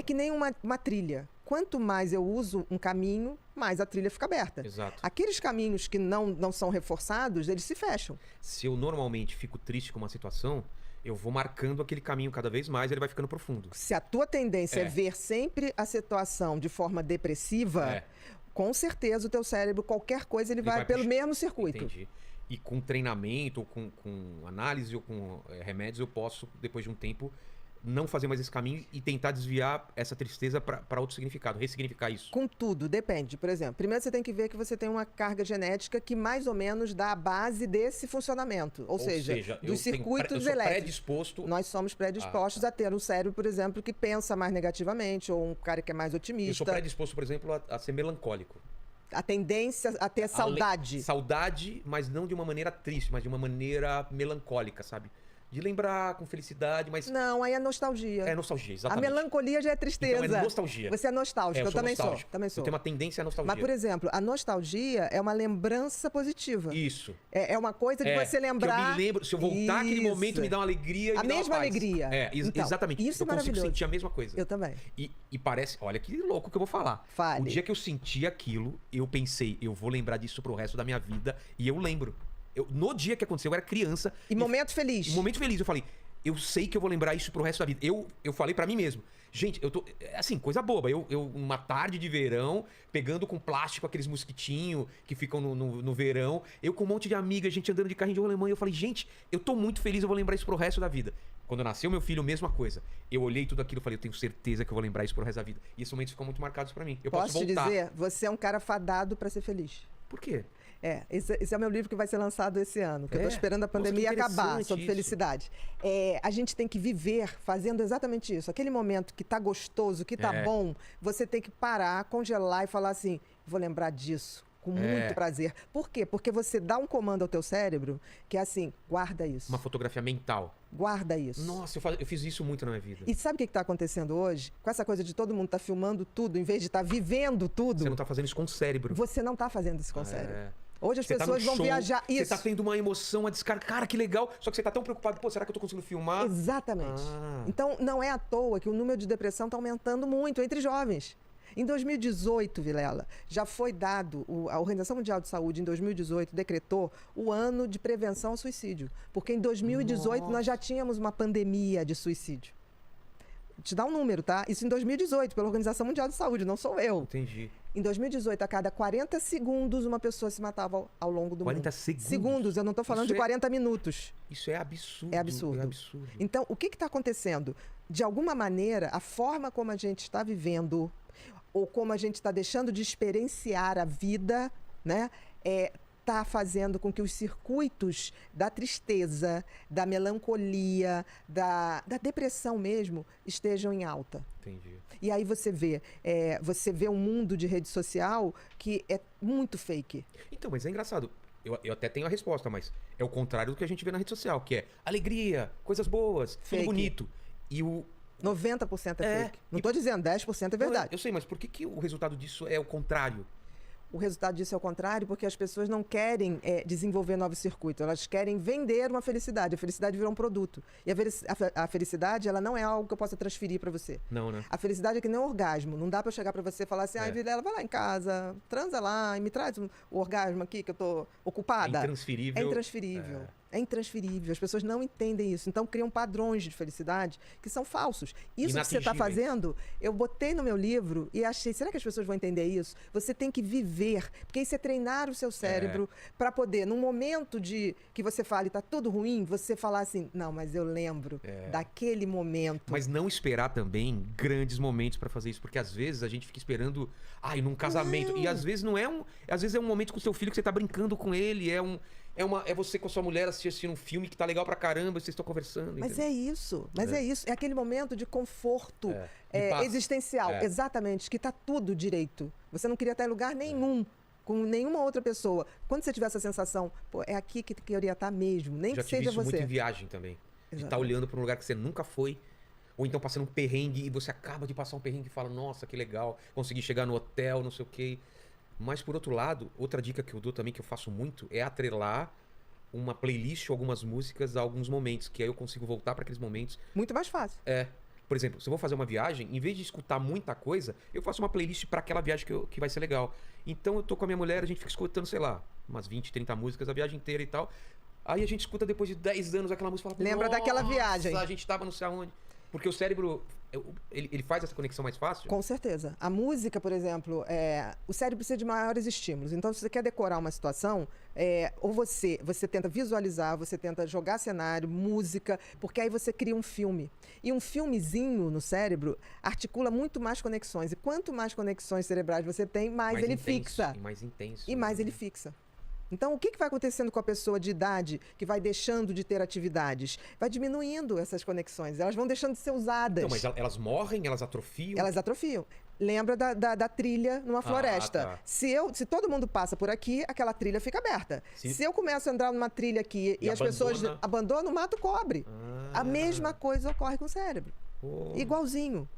que nem uma trilha. Quanto mais eu uso um caminho, mais a trilha fica aberta. Exato. Aqueles caminhos que não são reforçados, eles se fecham. Se eu normalmente fico triste com uma situação, eu vou marcando aquele caminho cada vez mais, ele vai ficando profundo. Se a tua tendência é ver sempre a situação de forma depressiva, com certeza o teu cérebro, qualquer coisa, ele vai pelo mesmo circuito. Entendi. E com treinamento, ou com análise, ou com remédios, eu posso, depois de um tempo, não fazer mais esse caminho e tentar desviar essa tristeza para outro significado, ressignificar isso. Com tudo, depende. Por exemplo, primeiro você tem que ver que você tem uma carga genética que mais ou menos dá a base desse funcionamento. Ou seja, dos circuitos elétricos. Predisposto... Nós somos predispostos a ter um cérebro, por exemplo, que pensa mais negativamente, ou um cara que é mais otimista. Eu sou predisposto, por exemplo, a ser melancólico. A tendência a ter saudade. Saudade, mas não de uma maneira triste, mas de uma maneira melancólica, sabe? De lembrar com felicidade, mas... Não, aí é nostalgia. É nostalgia, exatamente. A melancolia já é tristeza. Então é nostalgia. Você é nostálgico, eu também sou. Também sou. Eu tenho uma tendência à nostalgia. Mas, por exemplo, a nostalgia é uma lembrança positiva. Isso. É uma coisa de você lembrar... Que eu me lembro, se eu voltar aquele momento, me dá uma alegria e a me dá uma mesma paz. alegria. Então, exatamente. Isso eu consigo sentir a mesma coisa. Eu também. E parece... Olha que louco que eu vou falar. Fale. O dia que eu senti aquilo, eu pensei, eu vou lembrar disso pro resto da minha vida. E eu lembro. No dia que aconteceu, eu era criança. E momento feliz. Momento feliz, eu falei... Eu sei que eu vou lembrar isso pro resto da vida. Eu falei pra mim mesmo. Gente, eu tô... Assim, coisa boba. Eu uma tarde de verão, pegando com plástico aqueles mosquitinhos que ficam no verão. Eu com um monte de amigas, gente andando de carrinho de rolemã. Eu falei, gente, eu tô muito feliz, eu vou lembrar isso pro resto da vida. Quando nasceu meu filho, mesma coisa. Eu olhei tudo aquilo e falei, eu tenho certeza que eu vou lembrar isso pro resto da vida. E esses momentos ficam muito marcados pra mim. Eu posso te voltar. dizer, você é um cara fadado pra ser feliz. Por quê? Esse é o meu livro que vai ser lançado esse ano, que eu tô esperando a pandemia acabar, sobre felicidade. A gente tem que viver fazendo exatamente isso. Aquele momento que tá gostoso, que tá bom, você tem que parar, congelar e falar assim, vou lembrar disso com muito prazer. Por quê? Porque você dá um comando ao teu cérebro que é assim, guarda isso. Uma fotografia mental. Guarda isso. Nossa, eu fiz isso muito na minha vida. E sabe o que está acontecendo hoje? Com essa coisa de todo mundo estar filmando tudo, em vez de estar vivendo tudo. Você não está fazendo isso com o cérebro. Você não está fazendo isso com o cérebro. Hoje as pessoas vão viajar. Você tá tendo uma emoção, a descarga. Cara, que legal. Só que você tá tão preocupado. Pô, será que eu tô conseguindo filmar? Exatamente. Então, não é à toa que o número de depressão tá aumentando muito entre jovens. Em 2018, Vilela, já foi dado, a Organização Mundial de Saúde, em 2018, decretou o ano de prevenção ao suicídio. Porque em 2018 nós já tínhamos uma pandemia de suicídio. Te dá um número, tá? Isso em 2018, pela Organização Mundial de Saúde, não sou eu. Entendi. Em 2018, a cada 40 segundos, uma pessoa se matava ao longo do 40 mundo. 40 segundos? Segundos, eu não estou falando de 40 minutos. Isso é absurdo. É absurdo. É absurdo. Então, o que está acontecendo? De alguma maneira, a forma como a gente está vivendo, ou como a gente está deixando de experienciar a vida, né? Está fazendo com que os circuitos da tristeza, da melancolia, da depressão mesmo, estejam em alta. Entendi. E aí você vê um mundo de rede social que é muito fake. Então, mas é engraçado. Eu até tenho a resposta, mas é o contrário do que a gente vê na rede social, que é alegria, coisas boas, fake. Tudo bonito. E o... 90% é fake. Não estou dizendo, 10% é verdade. Eu sei, mas por que o resultado disso é o contrário? O resultado disso é o contrário, porque as pessoas não querem desenvolver novos circuitos, elas querem vender uma felicidade. A felicidade virou um produto. E a felicidade, ela não é algo que eu possa transferir para você. Não, né? A felicidade é que nem um orgasmo. Não dá para eu chegar para você e falar assim, Vilela, vai lá em casa, transa lá e me traz o orgasmo aqui que eu tô ocupada. É intransferível. É intransferível. É intransferível. As pessoas não entendem isso. Então criam padrões de felicidade que são falsos. Isso que você está fazendo, eu botei no meu livro e achei, será que as pessoas vão entender isso? Você tem que viver. Porque isso é treinar o seu cérebro para poder, num momento que você fale, tá tudo ruim, você falar assim, não, mas eu lembro daquele momento. Mas não esperar também grandes momentos para fazer isso. Porque às vezes a gente fica esperando, num casamento. Não. E às vezes não é às vezes é um momento com o seu filho que você tá brincando com ele. É você com a sua mulher assistindo um filme que tá legal pra caramba e vocês estão conversando. Mas é isso. É aquele momento de conforto existencial. Exatamente, que tá tudo direito. Você não queria estar em lugar nenhum com nenhuma outra pessoa. Quando você tiver essa sensação, é aqui que queria estar mesmo, nem que seja você. Já tive isso muito em viagem também. Exatamente. De estar olhando pra um lugar que você nunca foi. Ou então passando um perrengue e você acaba de passar um perrengue e fala, nossa, que legal, consegui chegar no hotel, não sei o quê. Mas, por outro lado, outra dica que eu dou também, que eu faço muito, é atrelar uma playlist ou algumas músicas a alguns momentos, que aí eu consigo voltar para aqueles momentos. Muito mais fácil. Por exemplo, se eu vou fazer uma viagem, em vez de escutar muita coisa, eu faço uma playlist para aquela viagem que vai ser legal. Então eu tô com a minha mulher, a gente fica escutando, sei lá, umas 20, 30 músicas a viagem inteira e tal. Aí a gente escuta depois de 10 anos aquela música e fala, lembra daquela viagem. A gente tava não sei aonde. Porque o cérebro, ele faz essa conexão mais fácil? Com certeza. A música, por exemplo, o cérebro precisa de maiores estímulos. Então, se você quer decorar uma situação, ou você tenta visualizar, você tenta jogar cenário, música, porque aí você cria um filme. E um filmezinho no cérebro articula muito mais conexões. E quanto mais conexões cerebrais você tem, mais ele fixa. E mais intenso. E mais ele fixa. Então, o que vai acontecendo com a pessoa de idade que vai deixando de ter atividades? Vai diminuindo essas conexões, elas vão deixando de ser usadas. Então, mas elas morrem, elas atrofiam? Elas atrofiam. Lembra da trilha numa floresta. Tá. Se todo mundo passa por aqui, aquela trilha fica aberta. Se eu começo a entrar numa trilha aqui e as pessoas abandonam, o mato cobre. A mesma coisa ocorre com o cérebro. Igualzinho.